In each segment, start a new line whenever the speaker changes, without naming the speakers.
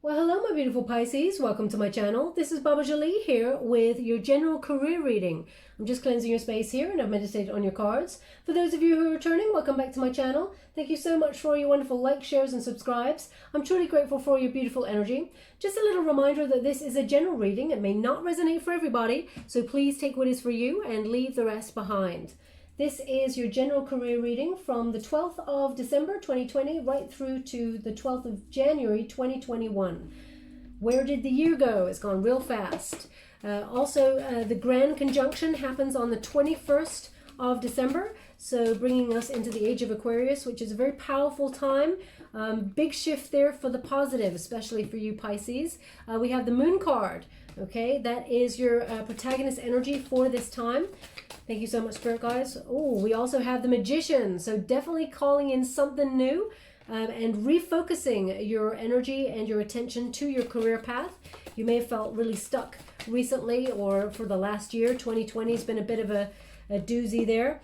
Well, hello, my beautiful Pisces. Welcome to my channel. This is Baba Jolie here with your general career reading. I'm just cleansing your space here and I've meditated on your cards. For those of you who are returning, welcome back to my channel. Thank you so much for your wonderful likes, shares and subscribes. I'm truly grateful for your beautiful energy. Just a little reminder that this is a general reading. It may not resonate for everybody, so please take what is for you and leave the rest behind. This is your general career reading from the 12th of December 2020 right through to the 12th of January 2021. Where did the year go? It's gone real fast. The grand conjunction happens on the 21st of December, so bringing us into the age of Aquarius, which is a very powerful time. Big shift there for the positive, especially for you Pisces. We have the Moon card. Okay, that is your protagonist energy for this time. Thank you so much, Spirit guys. Oh, we also have the Magician. So definitely calling in something new and refocusing your energy and your attention to your career path. You may have felt really stuck recently or for the last year. 2020 has been a bit of a doozy there,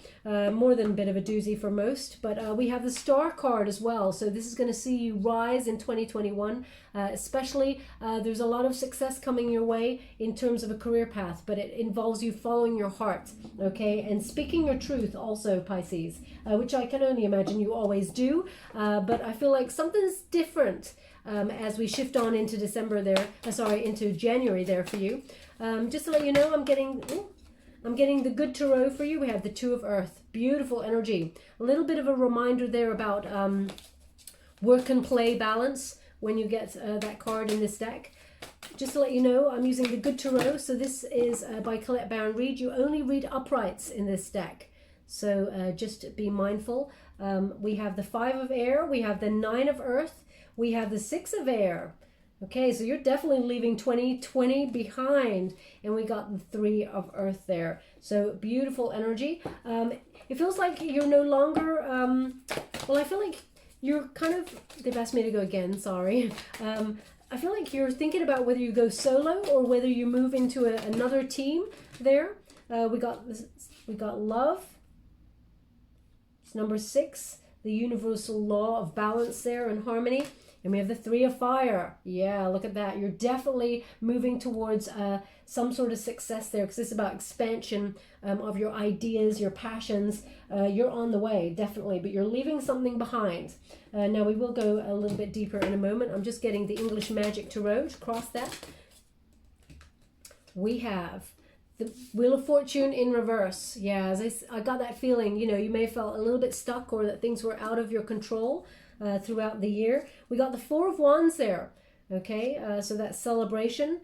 more than a bit of a doozy for most, but we have the Star card as well, so this is going to see you rise in 2021, especially there's a lot of success coming your way in terms of a career path, but it involves you following your heart, okay, and speaking your truth also, Pisces, which I can only imagine you always do, but I feel like something's different as we shift on into December there, into January there for you. Just to let you know, I'm getting the good tarot for you. We have the Two of Earth. Beautiful energy. A little bit of a reminder there about work and play balance when you get that card in this deck. Just to let you know, I'm using the good tarot. So this is by Colette Baron Reid. You only read uprights in this deck. So just be mindful. We have the Five of Air. We have the Nine of Earth. We have the Six of Air. Okay, so you're definitely leaving 2020 behind, and we got the Three of Earth there. So beautiful energy. It feels like you're no longer, well, I feel like you're kind of, they've asked me to go again, sorry. I feel like you're thinking about whether you go solo or whether you move into another team there. We got love. It's number 6, the universal law of balance there and harmony. And we have the Three of Fire. Yeah, look at that. You're definitely moving towards some sort of success there, because this is about expansion of your ideas, your passions. You're on the way, definitely, but you're leaving something behind. Now, we will go a little bit deeper in a moment. I'm just getting the English Magic Tarot to cross that. We have the Wheel of Fortune in reverse. Yeah, as I got that feeling, you know, you may have felt a little bit stuck or that things were out of your control throughout the year. We got the Four of Wands there, okay, so that's celebration,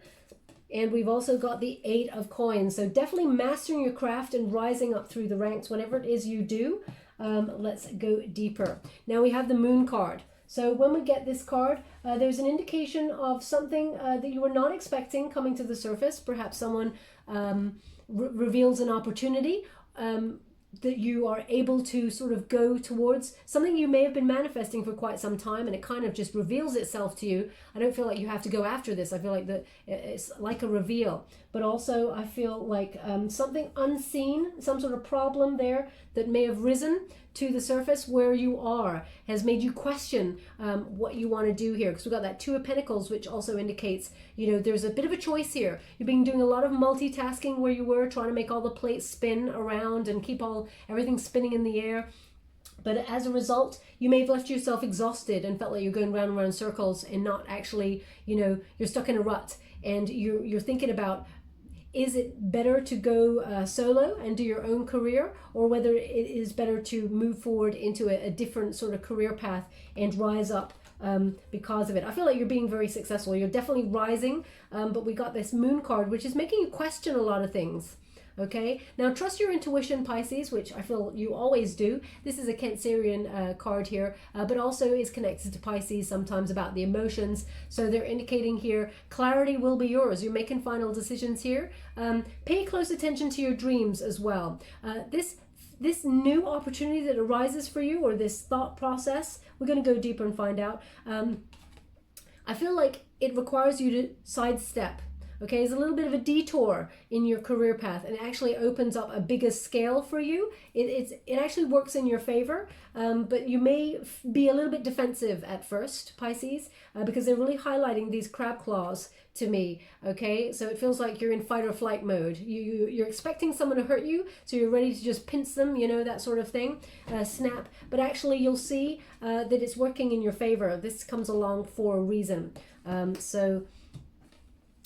and we've also got the Eight of Coins, so definitely mastering your craft and rising up through the ranks, whatever it is you do. Let's go deeper. Now we have the Moon card. So when we get this card, there's an indication of something that you were not expecting coming to the surface. Perhaps someone reveals an opportunity that you are able to sort of go towards, something you may have been manifesting for quite some time, and it kind of just reveals itself to you. I don't feel like you have to go after this. I feel like that it's like a reveal, but also I feel like something unseen, some sort of problem there that may have risen to the surface where you are has made you question what you want to do here, because we've got that Two of Pentacles, which also indicates, you know, there's a bit of a choice here. You've been doing a lot of multitasking where you were trying to make all the plates spin around and keep everything spinning in the air, but as a result you may have left yourself exhausted and felt like you're going round and round circles and not actually, you know, you're stuck in a rut, and you're thinking about, is it better to go solo and do your own career, or whether it is better to move forward into a different sort of career path and rise up because of it. I feel like you're being very successful. You're definitely rising, but we got this Moon card, which is making you question a lot of things. Okay, now trust your intuition, Pisces, which I feel you always do. This is a Cancerian card here, but also is connected to Pisces sometimes about the emotions. So they're indicating here, clarity will be yours. You're making final decisions here. Pay close attention to your dreams as well. This new opportunity that arises for you, or this thought process, we're going to go deeper and find out. I feel like it requires you to sidestep Okay, there's a little bit of a detour in your career path, and it actually opens up a bigger scale for you. It actually works in your favor, but you may be a little bit defensive at first, Pisces, because they're really highlighting these crab claws to me. Okay, so it feels like you're in fight or flight mode. You're expecting someone to hurt you, so you're ready to just pinch them, you know, that sort of thing, snap. But actually, you'll see that it's working in your favor. This comes along for a reason. So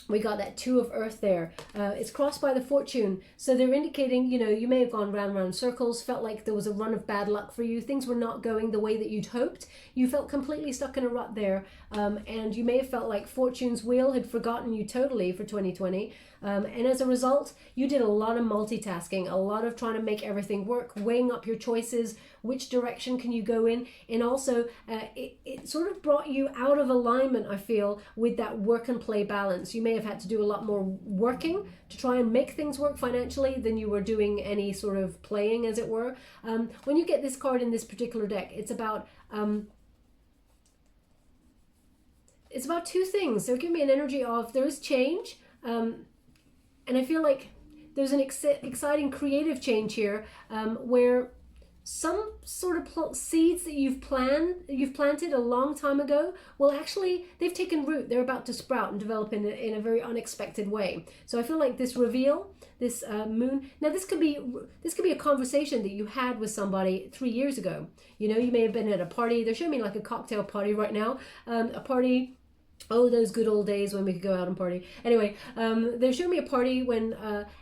we got that Two of Earth there. It's crossed by the Fortune. So they're indicating, you know, you may have gone round and round circles, felt like there was a run of bad luck for you. Things were not going the way that you'd hoped. You felt completely stuck in a rut there. And you may have felt like Fortune's wheel had forgotten you totally for 2020. And as a result, you did a lot of multitasking, a lot of trying to make everything work, weighing up your choices, which direction can you go in, and also it sort of brought you out of alignment, I feel, with that work and play balance. You may have had to do a lot more working to try and make things work financially than you were doing any sort of playing, as it were. When you get this card in this particular deck, it's about two things. They're giving me an energy of there is change, and I feel like there's an exciting creative change here, where some sort of seeds that you've planted a long time ago, well, actually, they've taken root. They're about to sprout and develop in a very unexpected way. So I feel like this reveal, this moon. Now, this could be a conversation that you had with somebody 3 years ago. You know, you may have been at a party. They're showing me like a cocktail party right now, a party. Oh, those good old days when we could go out and party. Anyway, they're showing me a party when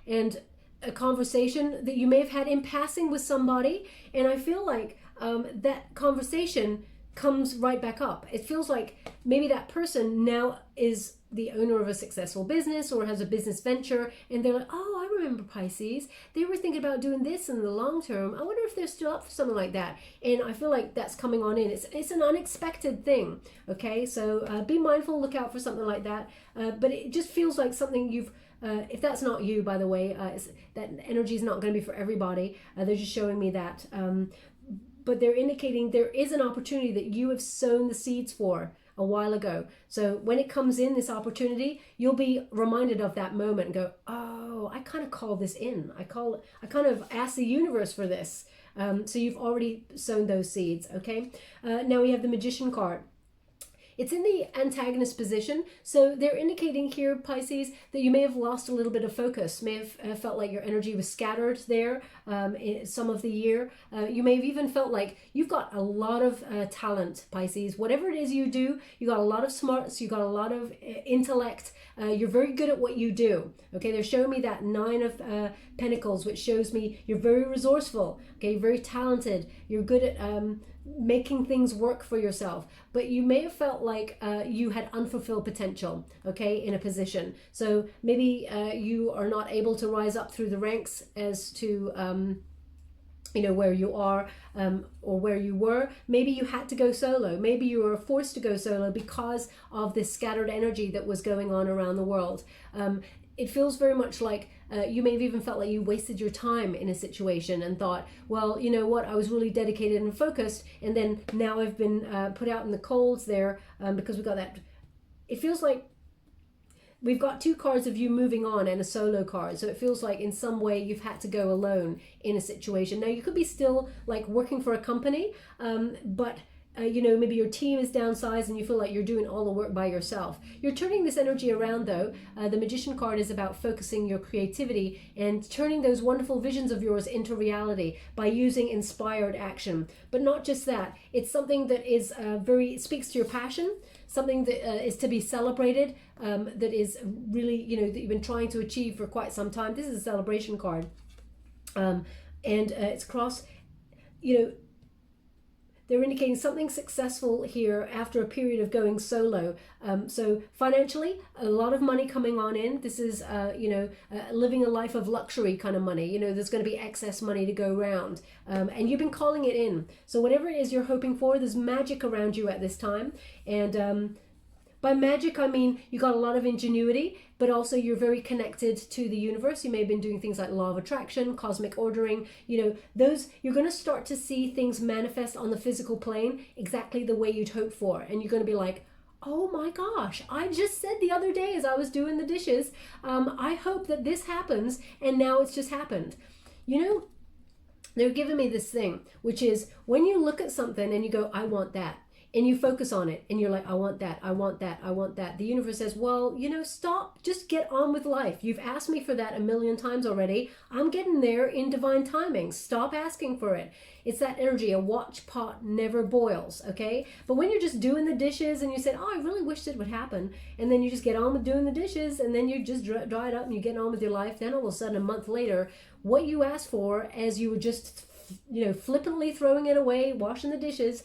and a conversation that you may have had in passing with somebody, and I feel like that conversation comes right back up. It feels like maybe that person now is the owner of a successful business or has a business venture, and they're like, oh, I remember Pisces. They were thinking about doing this in the long term. I wonder if they're still up for something like that. And I feel like that's coming on in. It's an unexpected thing, okay? So be mindful, look out for something like that. But it just feels like something you've, if that's not you, by the way, that energy is not going to be for everybody. They're just showing me that. But they're indicating there is an opportunity that you have sown the seeds for a while ago. So when it comes in, this opportunity, you'll be reminded of that moment and go, oh, I kind of call this in. I kind of ask the universe for this. So you've already sown those seeds, okay? Now we have the Magician card. It's in the antagonist position, so they're indicating here, Pisces, that you may have lost a little bit of focus, may have felt like your energy was scattered there in some of the year. You may have even felt like you've got a lot of talent, Pisces. Whatever it is you do, you got a lot of smarts, you got a lot of intellect, you're very good at what you do. Okay, they're showing me that Nine of Pentacles, which shows me you're very resourceful, okay, very talented, you're good at making things work for yourself, but you may have felt like you had unfulfilled potential, okay, in a position. So maybe you are not able to rise up through the ranks as to you know, where you are or where you were. Maybe you had to go solo. Maybe you were forced to go solo because of this scattered energy that was going on around the world. It feels very much like you may have even felt like you wasted your time in a situation and thought, well, you know what, I was really dedicated and focused, and then now I've been put out in the colds there because we got that. It feels like we've got two cards of you moving on and a solo card. So it feels like in some way you've had to go alone in a situation. Now you could be still like working for a company, but you know, maybe your team is downsized and you feel like you're doing all the work by yourself. You're turning this energy around though. The Magician card is about focusing your creativity and turning those wonderful visions of yours into reality by using inspired action. But not just that, it's something that is speaks to your passion, something that is to be celebrated, that is really, you know, that you've been trying to achieve for quite some time. This is a celebration card. And it's cross, you know, they're indicating something successful here after a period of going solo. So financially, a lot of money coming on in. This is, you know, living a life of luxury kind of money. You know, there's going to be excess money to go around. And you've been calling it in. So whatever it is you're hoping for, there's magic around you at this time. And by magic, I mean you got a lot of ingenuity, but also you're very connected to the universe. You may have been doing things like law of attraction, cosmic ordering, you know, those, you're going to start to see things manifest on the physical plane exactly the way you'd hope for. And you're going to be like, oh my gosh, I just said the other day as I was doing the dishes, I hope that this happens, and now it's just happened. You know, they're giving me this thing, which is when you look at something and you go, I want that, and you focus on it and you're like, I want that, I want that, I want that. The universe says, well, you know, stop, just get on with life. You've asked me for that a million times already. I'm getting there in divine timing. Stop asking for it. It's that energy, a watch pot never boils, okay? But when you're just doing the dishes and you said, oh, I really wish it would happen, and then you just get on with doing the dishes, and then you just dry it up and you get on with your life, then all of a sudden a month later, what you asked for as you were just, you know, flippantly throwing it away, washing the dishes,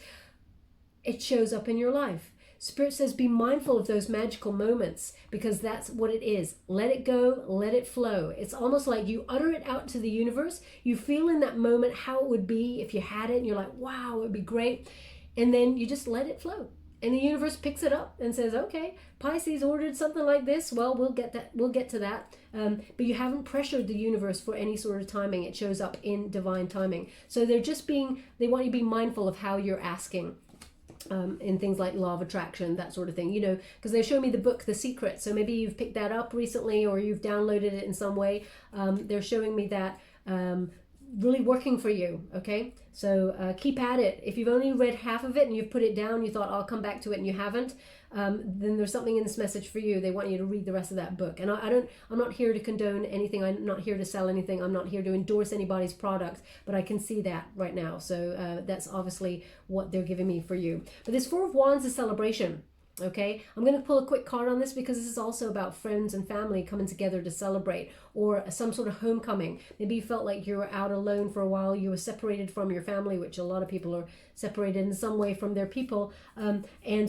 it shows up in your life. Spirit says be mindful of those magical moments, because that's what it is. Let it go, let it flow. It's almost like you utter it out to the universe. You feel in that moment how it would be if you had it, and you're like, wow, it would be great. And then you just let it flow. And the universe picks it up and says, okay, Pisces ordered something like this. Well, we'll get to that. But you haven't pressured the universe for any sort of timing. It shows up in divine timing. So they want you to be mindful of how you're asking. In things like law of attraction, that sort of thing, you know, because they show me the book The Secret, so maybe you've picked that up recently or you've downloaded it in some way. They're showing me that really working for you, okay? So keep at it. If you've only read half of it and you've put it down, you thought I'll come back to it and you haven't, then there's something in this message for you. They want you to read the rest of that book. And I'm not here to condone anything. I'm not here to sell anything. I'm not here to endorse anybody's product, but I can see that right now. So that's obviously what they're giving me for you. But this Four of Wands is celebration. Okay, I'm going to pull a quick card on this because this is also about friends and family coming together to celebrate, or some sort of homecoming. Maybe you felt like you were out alone for a while, you were separated from your family, which a lot of people are separated in some way from their people, and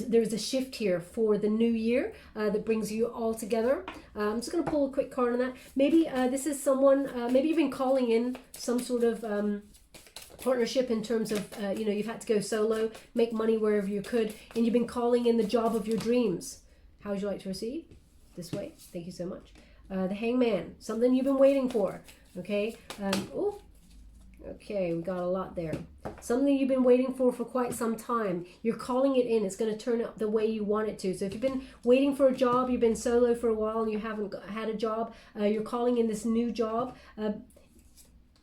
there's a shift here for the new year that brings you all together. I'm just going to pull a quick card on that. Maybe this is someone, maybe you've been calling in some sort of partnership in terms of, you know, you've had to go solo, make money wherever you could, and you've been calling in the job of your dreams. How would you like to receive? This way. Thank you so much. The Hangman, something you've been waiting for. Okay. Okay, we got a lot there. Something you've been waiting for quite some time. You're calling it in. It's going to turn out the way you want it to. So if you've been waiting for a job, you've been solo for a while and you haven't had a job, you're calling in this new job.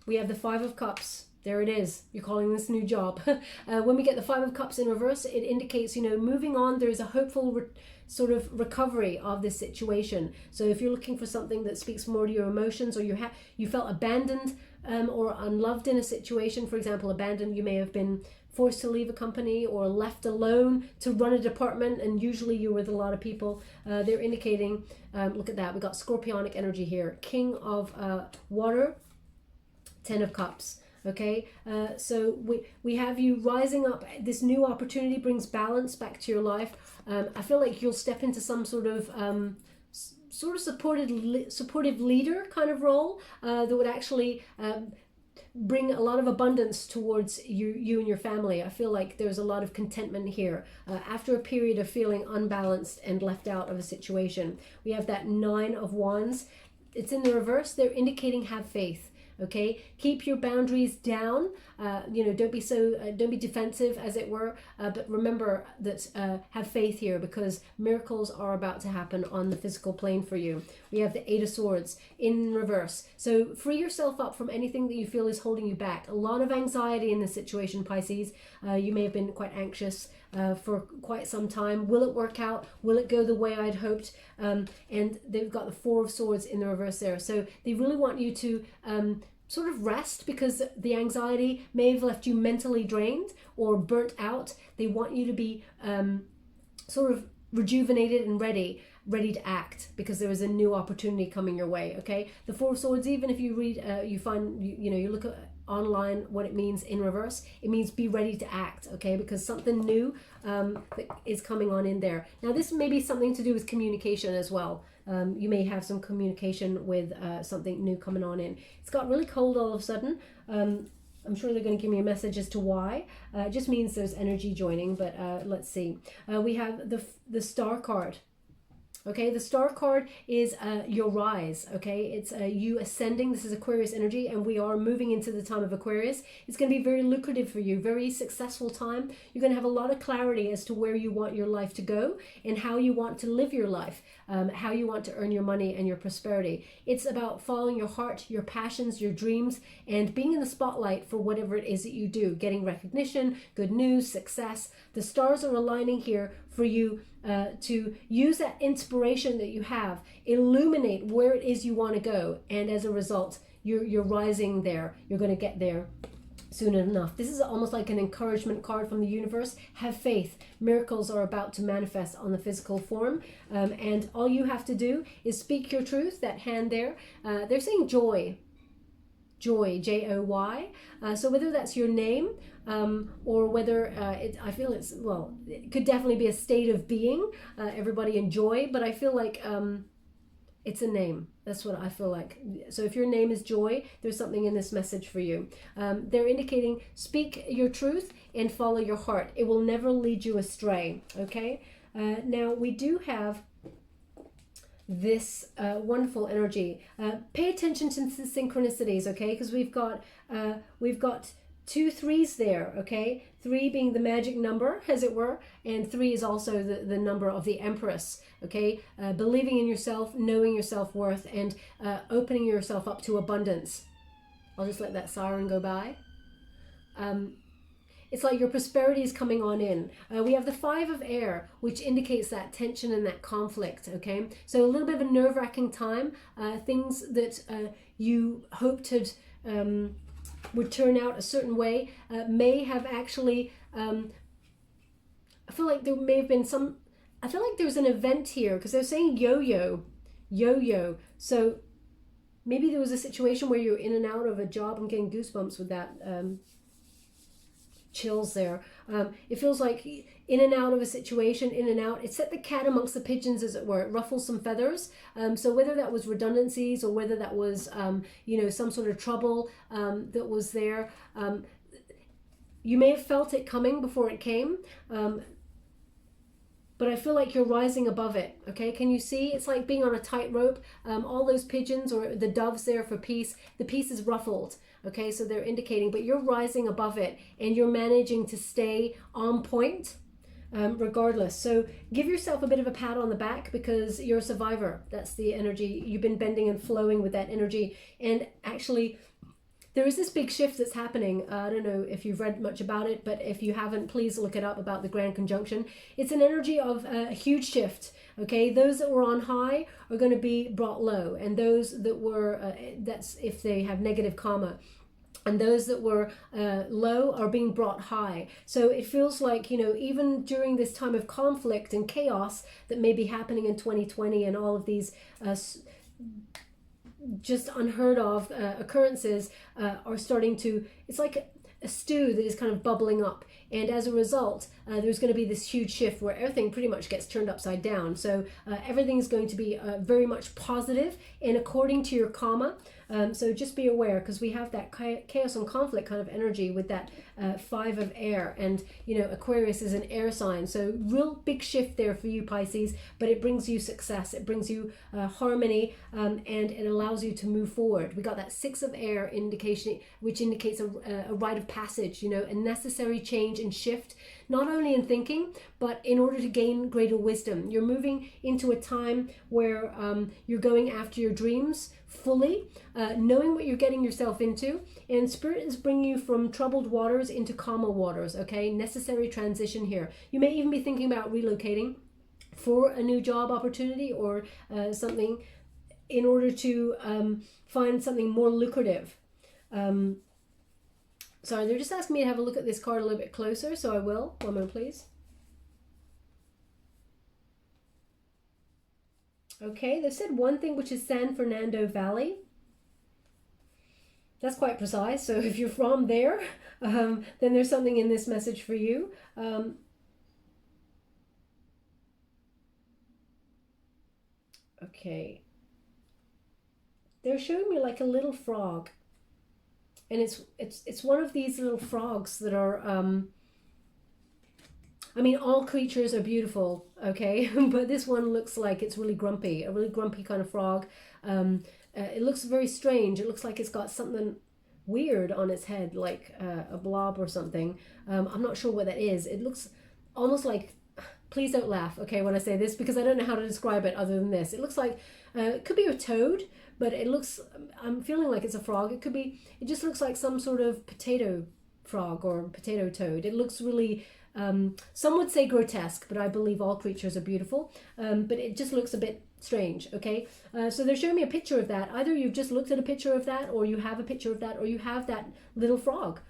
We have the Five of Cups. There it is. You're calling this new job. When we get the Five of Cups in reverse, it indicates, you know, moving on. There's a hopeful sort of recovery of this situation. So if you're looking for something that speaks more to your emotions, or you felt abandoned or unloved in a situation, for example, abandoned, you may have been forced to leave a company or left alone to run a department, and usually you're with a lot of people. They're indicating, look at that. We got scorpionic energy here. King of water, 10 of Cups. Okay, so we have you rising up. This new opportunity brings balance back to your life. I feel like you'll step into some sort of supportive leader kind of role that would actually bring a lot of abundance towards you and your family. I feel like there's a lot of contentment here after a period of feeling unbalanced and left out of a situation. We have that Nine of Wands. It's in the reverse. They're indicating have faith. Okay, keep your boundaries down. You know, don't be defensive, as it were. But remember that have faith here, because miracles are about to happen on the physical plane for you. We have the Eight of Swords in reverse. So free yourself up from anything that you feel is holding you back. A lot of anxiety in this situation, Pisces. You may have been quite anxious for quite some time. Will it work out? Will it go the way I'd hoped? And they've got the Four of Swords in the reverse there. So they really want you to sort of rest, because the anxiety may have left you mentally drained or burnt out. They want you to be sort of rejuvenated and ready to act, because there is a new opportunity coming your way. Okay, the Four of Swords, even if you read, you find, you look at online what it means in reverse, it means be ready to act. Okay, because something new that is coming on in there. Now this may be something to do with communication as well. You may have some communication with something new coming on in. It's got really cold all of a sudden. I'm sure they're going to give me a message as to why. It just means there's energy joining, but let's see. We have the Star card. Okay, the star card is your rise. Okay, it's you ascending. This is Aquarius energy, and we are moving into the time of Aquarius. It's going to be very lucrative for you, very successful time. You're going to have a lot of clarity as to where you want your life to go and how you want to live your life, how you want to earn your money and your prosperity. It's about following your heart, your passions, your dreams, and being in the spotlight for whatever it is that you do, getting recognition, good news, success. The stars are aligning here for you to use that inspiration that you have, illuminate where it is you want to go, and as a result, you're rising there. You're going to get there soon enough. This is almost like an encouragement card from the universe. Have faith. Miracles are about to manifest on the physical form, and all you have to do is speak your truth. That hand there, they're saying joy. Joy, Joy. So whether that's your name, or whether I feel it could definitely be a state of being. Everybody enjoy, but I feel like it's a name. That's what I feel like. So if your name is Joy, there's something in this message for you. They're indicating speak your truth and follow your heart. It will never lead you astray. Okay. Now we do have this wonderful energy. Pay attention to the synchronicities, okay? Because we've got 2 3s there, okay? 3 being the magic number, as it were, and 3 is also the number of the Empress, okay? Believing in yourself, knowing your self-worth, and opening yourself up to abundance. I'll just let that siren go by. It's like your prosperity is coming on in. We have the 5 of air, which indicates that tension and that conflict, okay? So a little bit of a nerve-wracking time. Things that you hoped would turn out a certain way may have actually... I feel like there may have been some... I feel like there's an event here, because they're saying yo-yo. Yo-yo. So maybe there was a situation where you're in and out of a job. I'm getting goosebumps with that... chills there. It feels like in and out of a situation, in and out. It set the cat amongst the pigeons, as it were. It ruffles some feathers. So whether that was redundancies or whether that was, some sort of trouble that was there, you may have felt it coming before it came. But I feel like you're rising above it, okay? Can you see? It's like being on a tightrope. All those pigeons or the doves there for peace, the peace is ruffled, okay? So they're indicating, but you're rising above it and you're managing to stay on point regardless. So give yourself a bit of a pat on the back because you're a survivor. That's the energy. You've been bending and flowing with that energy. And actually, there is this big shift that's happening. I don't know if you've read much about it, but if you haven't, please look it up about the Grand Conjunction. It's an energy of a huge shift. Okay, those that were on high are going to be brought low, and those that were, that's if they have negative karma. And those that were low are being brought high. So it feels like, even during this time of conflict and chaos that may be happening in 2020 and all of these just unheard of occurrences are starting to, it's like a stew that is kind of bubbling up. And as a result, there's going to be this huge shift where everything pretty much gets turned upside down. So everything's going to be very much positive and according to your karma. So just be aware, because we have that chaos and conflict kind of energy with that 5 of air, and Aquarius is an air sign, so real big shift there for you, Pisces, but it brings you success, it brings you harmony, and it allows you to move forward. We got that 6 of air indication, which indicates a rite of passage, a necessary change and shift, not only in thinking, but in order to gain greater wisdom. You're moving into a time where you're going after your dreams fully, knowing what you're getting yourself into, and Spirit is bringing you from troubled waters into calmer waters, okay? Necessary transition here. You may even be thinking about relocating for a new job opportunity or something in order to find something more lucrative. Sorry, they're just asking me to have a look at this card a little bit closer, so I will. One moment, please. Okay, they've said one thing, which is San Fernando Valley. That's quite precise. So if you're from there, then there's something in this message for you. Okay. They're showing me like a little frog. And it's one of these little frogs that are I mean, all creatures are beautiful, okay? But this one looks like it's really grumpy, a really grumpy kind of frog. It looks very strange. It looks like it's got something weird on its head, like a blob or something. I'm not sure what that is. It looks almost like, please don't laugh, okay, when I say this, because I don't know how to describe it other than this. It looks like, it could be a toad, but it looks, I'm feeling like it's a frog. It could be, it just looks like some sort of potato frog or potato toad. It looks really, some would say grotesque, but I believe all creatures are beautiful. But it just looks a bit strange, okay? So they're showing me a picture of that. Either you've just looked at a picture of that, or you have a picture of that, or you have that little frog,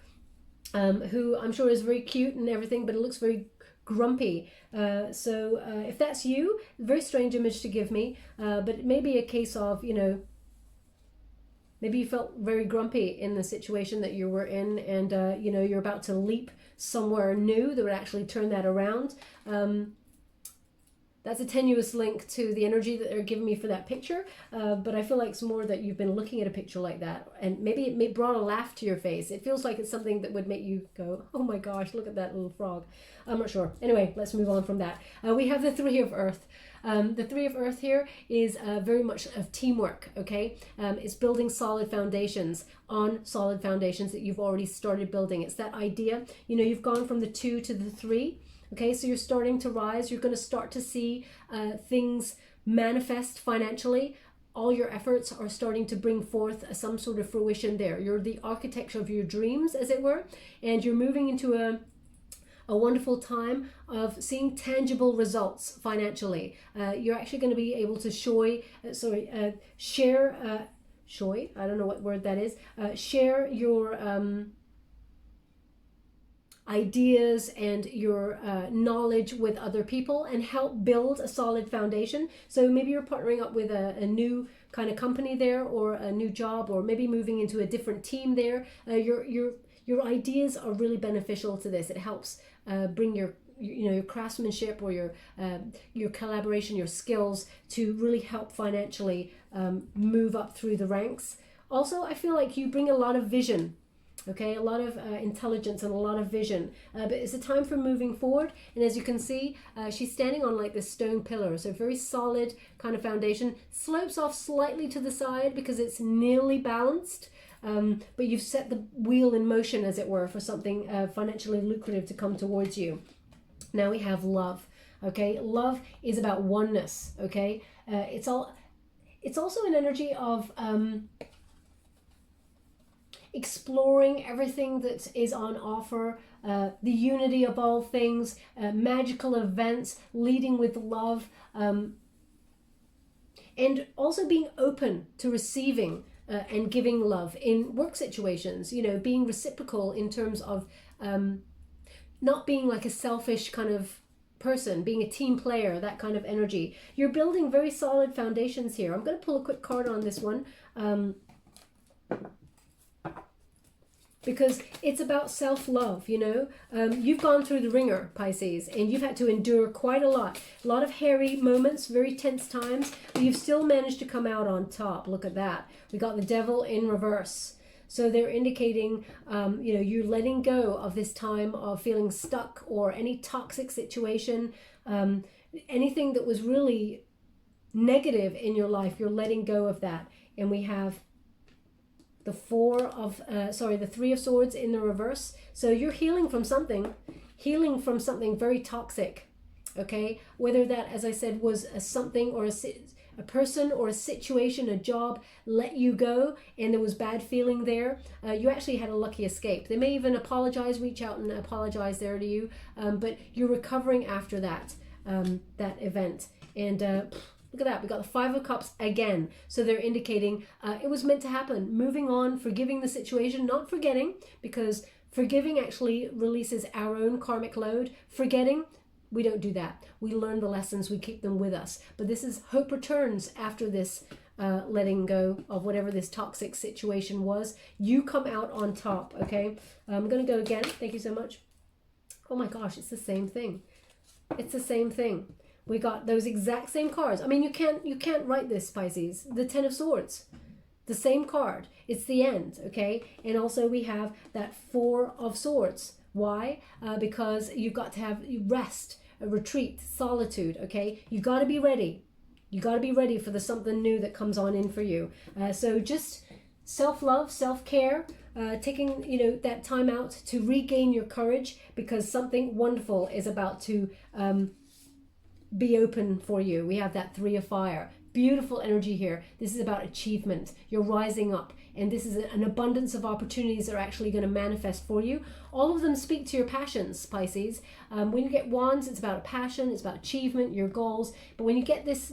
who I'm sure is very cute and everything, but it looks very grumpy. So if that's you, very strange image to give me, but it may be a case of, you know, maybe you felt very grumpy in the situation that you were in, and you know, you're about to leap somewhere new that would actually turn that around. That's a tenuous link to the energy that they're giving me for that picture, but I feel like it's more that you've been looking at a picture like that, and maybe it brought a laugh to your face. It feels like it's something that would make you go, oh my gosh, look at that little frog. I'm not sure. Anyway, let's move on from that. We have the Three of Earth. The Three of Earth here is very much of teamwork, okay? It's building solid foundations on solid foundations that you've already started building. It's that idea, you know, you've gone from the 2 to the 3. Okay, so you're starting to rise. You're going to start to see things manifest financially. All your efforts are starting to bring forth some sort of fruition there. You're the architecture of your dreams, as it were, and you're moving into a wonderful time of seeing tangible results financially. You're actually going to be able to share, I don't know what word that is, share your ideas and your knowledge with other people and help build a solid foundation. So maybe you're partnering up with a new kind of company there, or a new job, or maybe moving into a different team there. Your ideas are really beneficial to this. It helps bring your craftsmanship or your collaboration, your skills to really help financially move up through the ranks. Also, I feel like you bring a lot of vision. Okay, a lot of intelligence and a lot of vision, but it's a time for moving forward. And as you can see, she's standing on like this stone pillar, so very solid kind of foundation. Slopes off slightly to the side because it's nearly balanced, but you've set the wheel in motion, as it were, for something financially lucrative to come towards you. Now we have love. Okay, love is about oneness. Okay, it's also an energy of exploring everything that is on offer, the unity of all things, magical events, leading with love, and also being open to receiving and giving love in work situations, you know, being reciprocal in terms of not being like a selfish kind of person, being a team player, that kind of energy. You're building very solid foundations here. I'm going to pull a quick card on this one. Because it's about self-love, you know. You've gone through the ringer, Pisces, and you've had to endure quite a lot of hairy moments, very tense times, but you've still managed to come out on top. Look at that. We got the Devil in reverse. So they're indicating, you know, you're letting go of this time of feeling stuck or any toxic situation, anything that was really negative in your life, you're letting go of that. And we have the the Three of Swords in the reverse. So you're healing from something very toxic, okay? Whether that, as I said, was a something or a person or a situation, a job let you go and there was bad feeling there, you actually had a lucky escape. They may even apologize, reach out and apologize there to you, but you're recovering after that event. And look at that, we got the Five of Cups again. So they're indicating it was meant to happen. Moving on, forgiving the situation, not forgetting, because forgiving actually releases our own karmic load. Forgetting, we don't do that. We learn the lessons, we keep them with us. But this is hope returns after this letting go of whatever this toxic situation was. You come out on top, okay? I'm going to go again. Thank you so much. Oh my gosh, it's the same thing. It's the same thing. We got those exact same cards. I mean, you can't write this, Pisces. The Ten of Swords, the same card. It's the end, okay? And also we have that Four of Swords, Why? Because you've got to have rest, a retreat, solitude, okay? You've got to be ready. You got to be ready for the something new that comes on in for you. So just self-love, self-care, taking, that time out to regain your courage, because something wonderful is about to be open for you. We have that 3 of fire. Beautiful energy here. This is about achievement. You're rising up, and this is an abundance of opportunities that are actually going to manifest for you. All of them speak to your passions, Pisces. When you get wands, it's about a passion, it's about achievement, your goals. But when you get this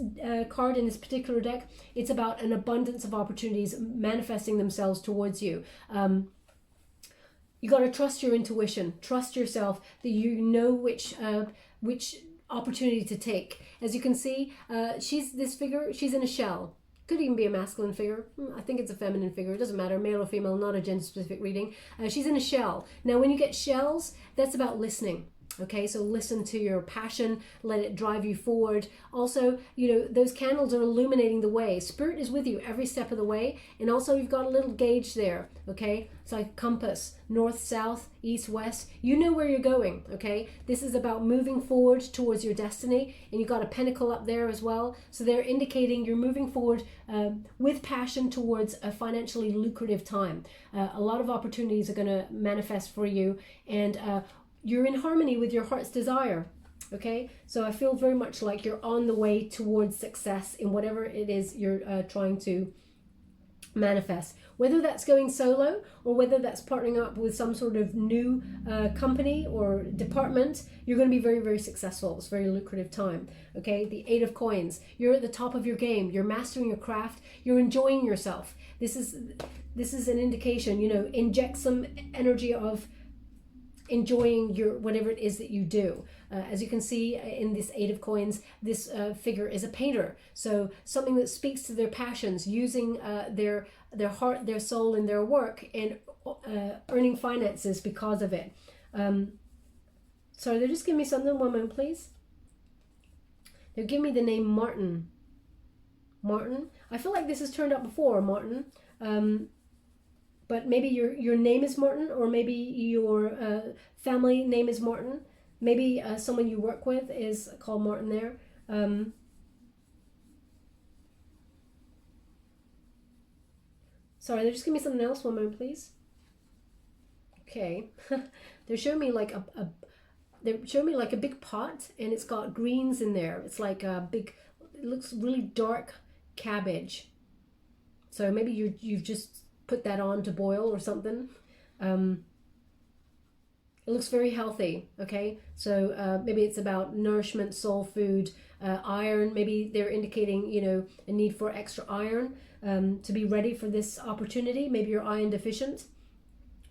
card in this particular deck, it's about an abundance of opportunities manifesting themselves towards you. You got to trust your intuition, trust yourself, that you know which opportunity to take. As you can see, this figure, she's in a shell. Could even be a masculine figure. I think it's a feminine figure. It doesn't matter, male or female, not a gender specific reading. She's in a shell. Now, when you get shells, that's about listening. Okay, so listen to your passion, let it drive you forward. Also, those candles are illuminating the way. Spirit is with you every step of the way. And also, you've got a little gauge there, okay? It's like compass, north, south, east, west. You know where you're going, okay? This is about moving forward towards your destiny. And you've got a pentacle up there as well. So they're indicating you're moving forward with passion towards a financially lucrative time. A lot of opportunities are going to manifest for you. And you're in harmony with your heart's desire, okay? So I feel very much like you're on the way towards success in whatever it is you're trying to manifest. Whether that's going solo or whether that's partnering up with some sort of new company or department, you're going to be very, very successful. It's a very lucrative time, okay? The 8 of coins. You're at the top of your game. You're mastering your craft. You're enjoying yourself. This is an indication, inject some energy of enjoying your whatever it is that you do. As you can see in this 8 of coins, this figure is a painter. So something that speaks to their passions, using their heart, their soul in their work, and earning finances because of it. Sorry, they're just giving me something. One moment, please. They're giving me the name Martin. Martin. I feel like this has turned up before, Martin. But maybe your name is Martin, or maybe your family name is Martin. Maybe someone you work with is called Martin there. Sorry, they're just giving me something else. One moment, please. Okay, they're showing me like a big pot, and it's got greens in there. It's like a big. It looks really dark cabbage. So maybe you've just put that on to boil or something. It looks very healthy, okay? So maybe it's about nourishment, soul food, iron. Maybe they're indicating, a need for extra iron to be ready for this opportunity. Maybe you're iron deficient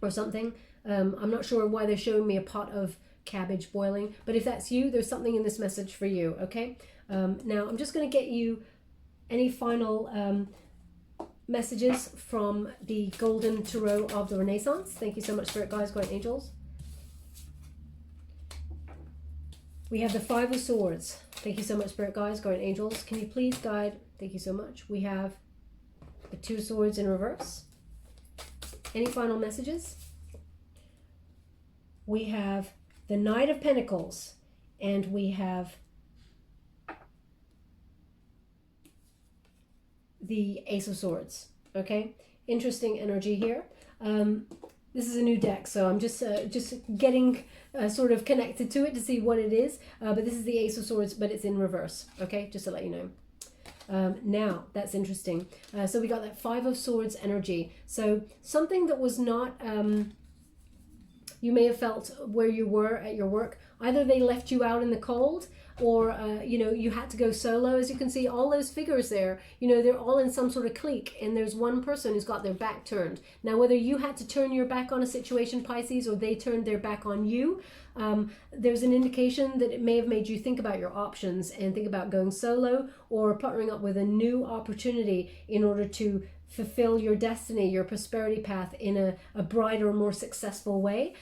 or something. I'm not sure why they're showing me a pot of cabbage boiling, but if that's you, there's something in this message for you, okay? Now, I'm just going to get you any final messages from the Golden Tarot of the Renaissance. Thank you so much, Spirit Guides, Guardian Angels. We have the 5 of Swords. Thank you so much, Spirit Guides, Guardian Angels. Can you please guide? Thank you so much. We have the 2 of Swords in reverse. Any final messages? We have the Knight of Pentacles, and we have the Ace of Swords. Okay, interesting energy here. This is a new deck, so I'm just getting sort of connected to it to see what it is. But this is the Ace of Swords, but it's in reverse. Okay, just to let you know. Now, that's interesting. So we got that 5 of Swords energy. So something that was not, you may have felt where you were at your work. Either they left you out in the cold, or you had to go solo. As you can see, all those figures there, they're all in some sort of clique, and there's one person who's got their back turned. Now, whether you had to turn your back on a situation, Pisces, or they turned their back on you, there's an indication that it may have made you think about your options and think about going solo or partnering up with a new opportunity in order to fulfill your destiny, your prosperity path in a brighter, more successful way.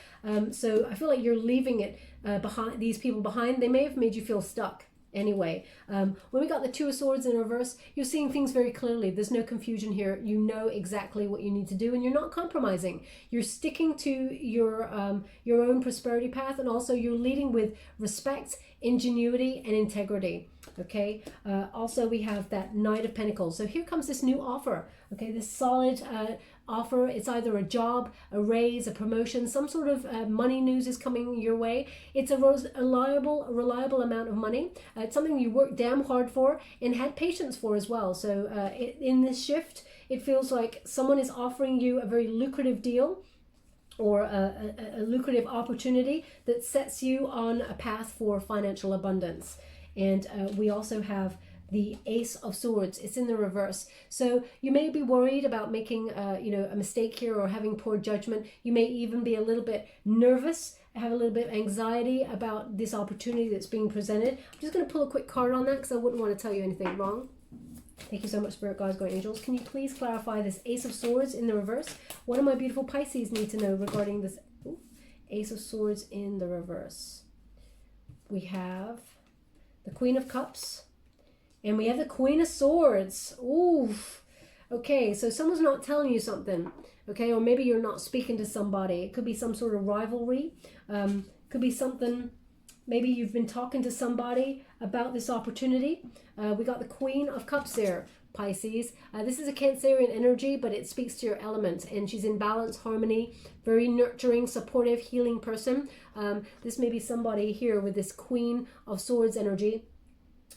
So I feel like you're leaving it behind, these people behind. They may have made you feel stuck. Anyway, when we got the Two of Swords in reverse, you're seeing things very clearly. There's no confusion here. You know exactly what you need to do, and you're not compromising. You're sticking to your own prosperity path, and also you're leading with respect, ingenuity, and integrity. Okay. Also, we have that Knight of Pentacles. So here comes this new offer. Okay, this solid offer. It's either a job, a raise, a promotion, some sort of money news is coming your way. It's a reliable amount of money. It's something you worked damn hard for and had patience for as well. So in this shift, it feels like someone is offering you a very lucrative deal, or a lucrative opportunity that sets you on a path for financial abundance. And we also have the Ace of Swords. It's in the reverse. So you may be worried about making a mistake here or having poor judgment. You may even be a little bit nervous, have a little bit of anxiety about this opportunity that's being presented. I'm just going to pull a quick card on that because I wouldn't want to tell you anything wrong. Thank you so much, Spirit Guides, Guardian Angels. Can you please clarify this Ace of Swords in the reverse? What do my beautiful Pisces need to know regarding this Ace of Swords in the reverse? We have the Queen of Cups, and we have the Queen of Swords. Oof. Okay, so someone's not telling you something, okay? Or maybe you're not speaking to somebody. It could be some sort of rivalry. Could be something, maybe you've been talking to somebody about this opportunity. We got the Queen of Cups there, Pisces. This is a Cancerian energy, but it speaks to your element, and she's in balance, harmony, very nurturing, supportive, healing person. This may be somebody here with this Queen of Swords energy.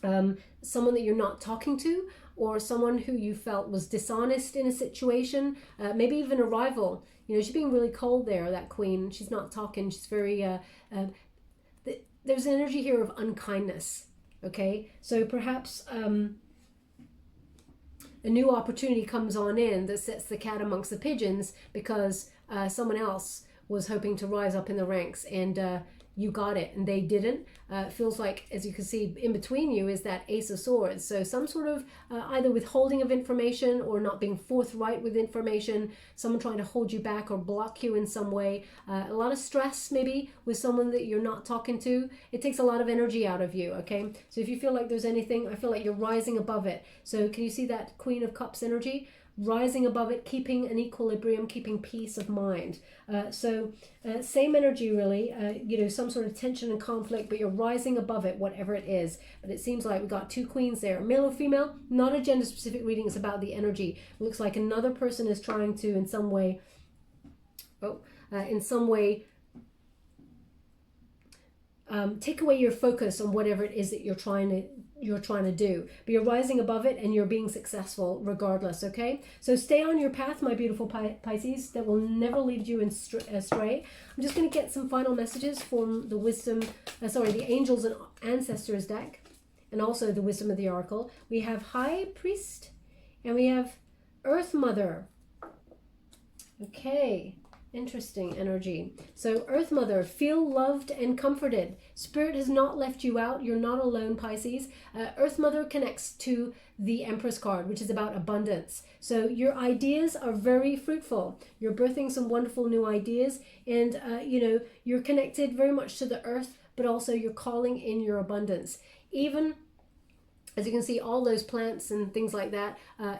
Someone that you're not talking to, or someone who you felt was dishonest in a situation, maybe even a rival. You know, she's being really cold there, that Queen. She's not talking. She's very, there's an energy here of unkindness, okay? So perhaps a new opportunity comes on in that sets the cat amongst the pigeons because someone else was hoping to rise up in the ranks, and you got it and they didn't. It feels like, as you can see in between you, is that Ace of Swords. So some sort of either withholding of information or not being forthright with information, someone trying to hold you back or block you in some way. A lot of stress maybe with someone that you're not talking to. It takes a lot of energy out of you, okay? So if you feel like there's anything, I feel like you're rising above it. So can you see that Queen of Cups energy? Rising above it, keeping an equilibrium, keeping peace of mind. Same energy really, some sort of tension and conflict, but you're rising above it, whatever it is. But it seems like we got two queens there, male or female, not a gender specific reading, it's about the energy. It looks like another person is trying to in some way take away your focus on whatever it is that you're trying to do, but you're rising above it and you're being successful regardless. Okay, so stay on your path, my beautiful Pisces. That will never lead you astray. I'm just going to get some final messages from the the Angels and Ancestors deck, and also the Wisdom of the Oracle. We have High Priest and we have Earth Mother. Okay, interesting energy. So Earth Mother, feel loved and comforted. Spirit has not left you out. You're not alone, Pisces. Earth Mother connects to the Empress card, which is about abundance. So your ideas are very fruitful. You're birthing some wonderful new ideas, and you're connected very much to the earth, but also you're calling in your abundance. Even as you can see, all those plants and things like that.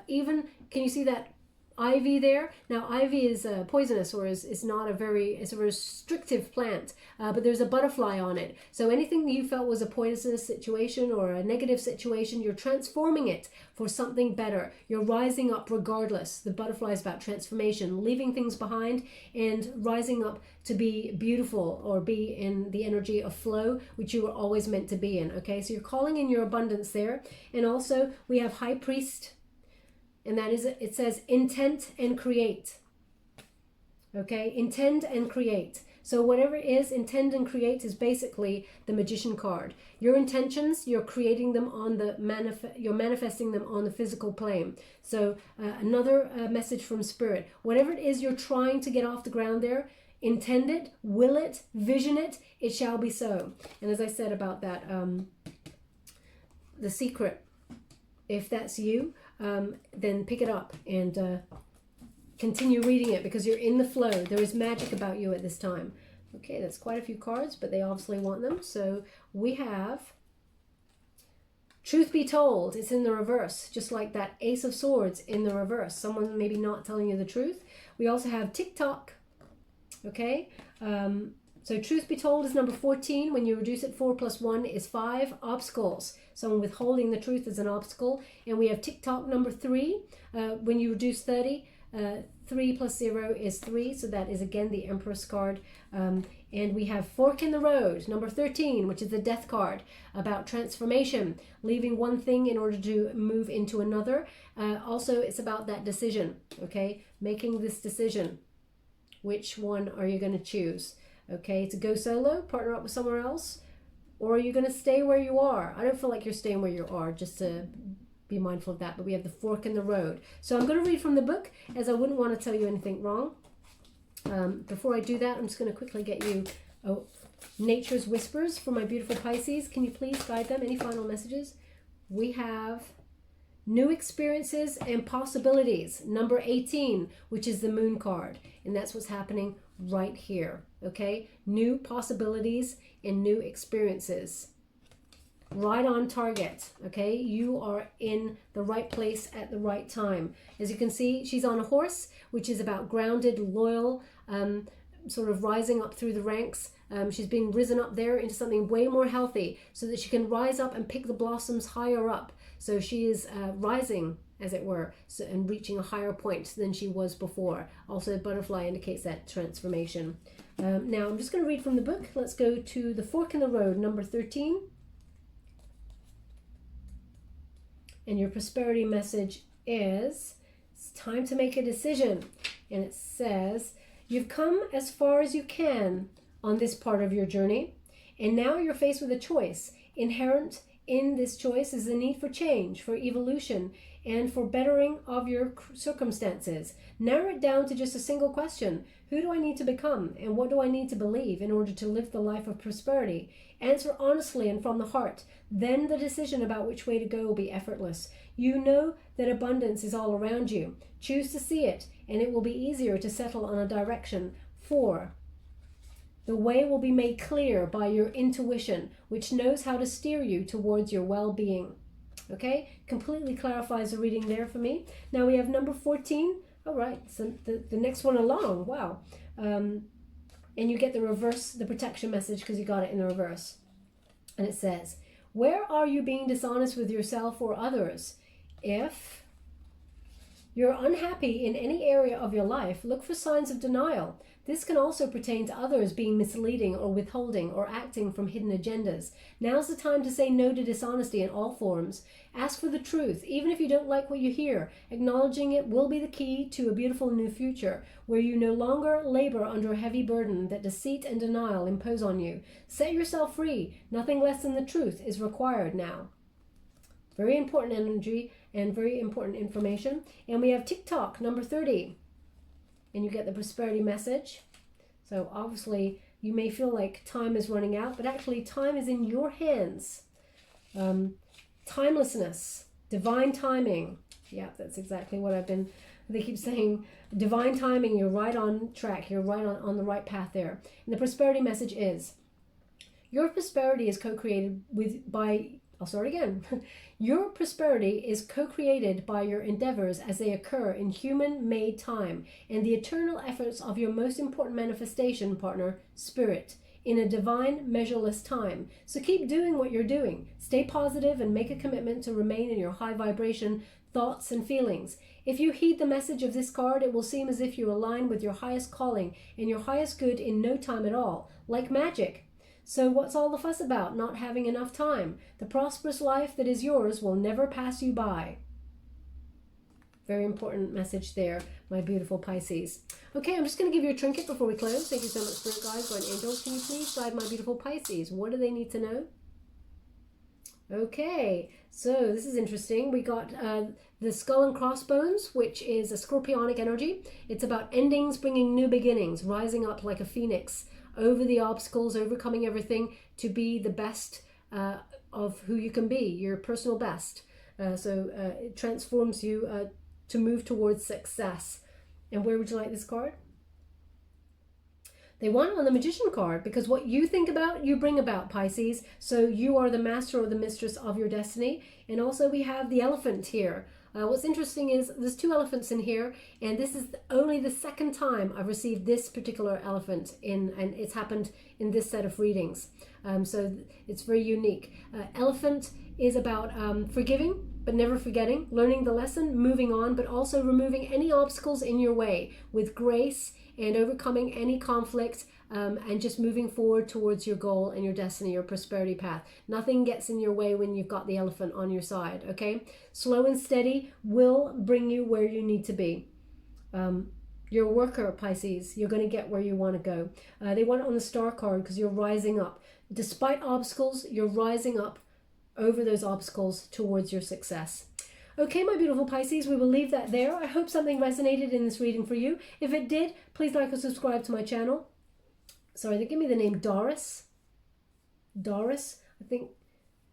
Even can you see that ivy there? Now ivy is poisonous, or is not it's a restrictive plant, but there's a butterfly on it. So anything that you felt was a poisonous situation or a negative situation, you're transforming it for something better. You're rising up regardless. The butterfly is about transformation, leaving things behind and rising up to be beautiful, or be in the energy of flow, which you were always meant to be in. Okay, so you're calling in your abundance there. And also we have High Priest, and that is, it says intent and create. Okay, intend and create. So whatever it is, intend and create is basically the Magician card. Your intentions, you're creating them on you're manifesting them on the physical plane. So another message from Spirit. Whatever it is you're trying to get off the ground there, intend it, will it, vision it, it shall be so. And as I said about that, the secret, if that's you, then pick it up and continue reading it, because you're in the flow. There is magic about you at this time. Okay, that's quite a few cards, but they obviously want them. So we have Truth be told, it's in the reverse, just like that Ace of Swords in the reverse. Someone maybe not telling you the truth. We also have TikTok, okay? So truth be told is number 14. When you reduce it, 4 plus 1 is 5. Obstacles, someone withholding the truth is an obstacle. And we have TikTok number 3. When you reduce 30, 3 plus 0 is 3. So that is again the Empress card. And we have Fork in the Road, number 13, which is the Death card, about transformation, leaving one thing in order to move into another. Also, it's about that decision, okay? Making this decision. Which one are you going to choose? Okay, to go solo, partner up with somewhere else, or are you going to stay where you are? I don't feel like you're staying where you are, just to be mindful of that. But we have the Fork in the Road. So I'm going to read from the book, as I wouldn't want to tell you anything wrong. Before I do that, I'm just going to quickly get you Nature's Whispers for my beautiful Pisces. Can you please guide them? Any final messages? We have new experiences and possibilities, number 18, which is the Moon card. And that's what's happening right here, okay? New possibilities and new experiences. Right on target, okay? You are in the right place at the right time. As you can see, she's on a horse, which is about grounded, loyal, sort of rising up through the ranks. She's being risen up there into something way more healthy so that she can rise up and pick the blossoms higher up. So she is rising, as it were, and reaching a higher point than she was before. Also, butterfly indicates that transformation. Now, I'm just going to read from the book. Let's go to the Fork in the Road, number 13. And your prosperity message is, it's time to make a decision. And it says, you've come as far as you can on this part of your journey. And now you're faced with a choice. Inherent in this choice is the need for change, for evolution, and for bettering of your circumstances. Narrow it down to just a single question. Who do I need to become? And what do I need to believe in order to live the life of prosperity? Answer honestly and from the heart. Then the decision about which way to go will be effortless. You know that abundance is all around you. Choose to see it, and it will be easier to settle on a direction. 4. The way will be made clear by your intuition, which knows how to steer you towards your well-being. Okay, completely clarifies the reading there for me. Now we have number 14. All right, so the next one along. Wow. And you get the reverse, the protection message, because you got it in the reverse. And it says, where are you being dishonest with yourself or others? If you're unhappy in any area of your life, look for signs of denial. This can also pertain to others being misleading or withholding or acting from hidden agendas. Now's the time to say no to dishonesty in all forms. Ask for the truth, even if you don't like what you hear. Acknowledging it will be the key to a beautiful new future, where you no longer labor under a heavy burden that deceit and denial impose on you. Set yourself free. Nothing less than the truth is required now. Very important energy and very important information. And we have TikTok, number 30. And you get the prosperity message. So obviously you may feel like time is running out, but actually time is in your hands. Timelessness, divine timing. Yeah, that's exactly what they keep saying, divine timing. You're right on track. You're right on the right path there. And the prosperity message is, your prosperity is co-created I'll start again. Your prosperity is co-created by your endeavors as they occur in human-made time and the eternal efforts of your most important manifestation partner, Spirit, in a divine, measureless time. So keep doing what you're doing. Stay positive and make a commitment to remain in your high vibration thoughts and feelings. If you heed the message of this card, it will seem as if you align with your highest calling and your highest good in no time at all, like magic. So what's all the fuss about not having enough time? The prosperous life that is yours will never pass you by. Very important message there, my beautiful Pisces. Okay, I'm just going to give you a trinket before we close. Thank you so much, Spirit Guides, Guardian Angels. Can you please guide my beautiful Pisces? What do they need to know? Okay, so this is interesting. We got the Skull and Crossbones, which is a scorpionic energy. It's about endings, bringing new beginnings, rising up like a phoenix, over the obstacles, overcoming everything to be the best of who you can be, your personal best. So it transforms you to move towards success. And where would you like this card? They won on the Magician card because what you think about, you bring about, Pisces. So you are the master or the mistress of your destiny. And also we have the Elephant here. What's interesting is there's 2 elephants in here, and this is only the 2nd time I've received this particular elephant and it's happened in this set of readings. So it's very unique. Elephant is about forgiving, but never forgetting, learning the lesson, moving on, but also removing any obstacles in your way with grace and overcoming any conflict, and just moving forward towards your goal and your destiny, your prosperity path. Nothing gets in your way when you've got the elephant on your side, okay? Slow and steady will bring you where you need to be. You're a worker, Pisces. You're going to get where you want to go. They want it on the Star card because you're rising up. Despite obstacles, you're rising up over those obstacles towards your success. Okay, my beautiful Pisces, we will leave that there. I hope something resonated in this reading for you. If it did, please like or subscribe to my channel. Sorry, they give me the name Doris. Doris, I think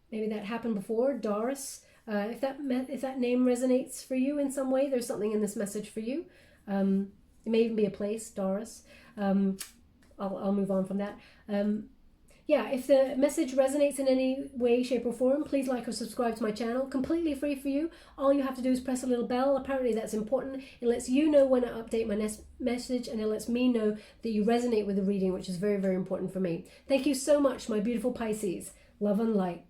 maybe that happened before. Doris. If that name resonates for you in some way, there's something in this message for you. It may even be a place, Doris. I'll move on from that. Yeah, if the message resonates in any way, shape or form, please like or subscribe to my channel. Completely free for you. All you have to do is press a little bell. Apparently that's important. It lets you know when I update my next message, and it lets me know that you resonate with the reading, which is very, very important for me. Thank you so much, my beautiful Pisces. Love and light.